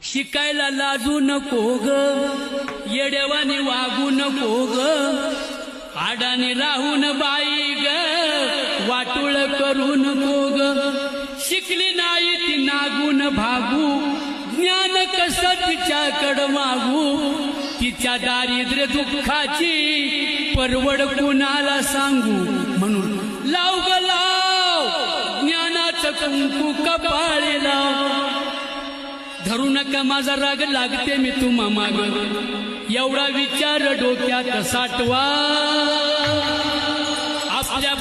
शिकायला लाजू नको ग, येडेवानी वागू नको ग, आडाने राहून बाई ग, वाटुळ करू नको ग. शिकली नाही ती नागून भागू, ज्ञान कसं तिच्याकडं मागू, तिच्या दारिद्र्य दुःखाची परवड कुणाला सांगू. म्हणून लाव ग लाव ज्ञानाचं कुंकू कपाळी लाव. धरू नका माझा राग लागते मी तुम्हा माग, एवढा विचार डोक्यात साठवा. आपल्या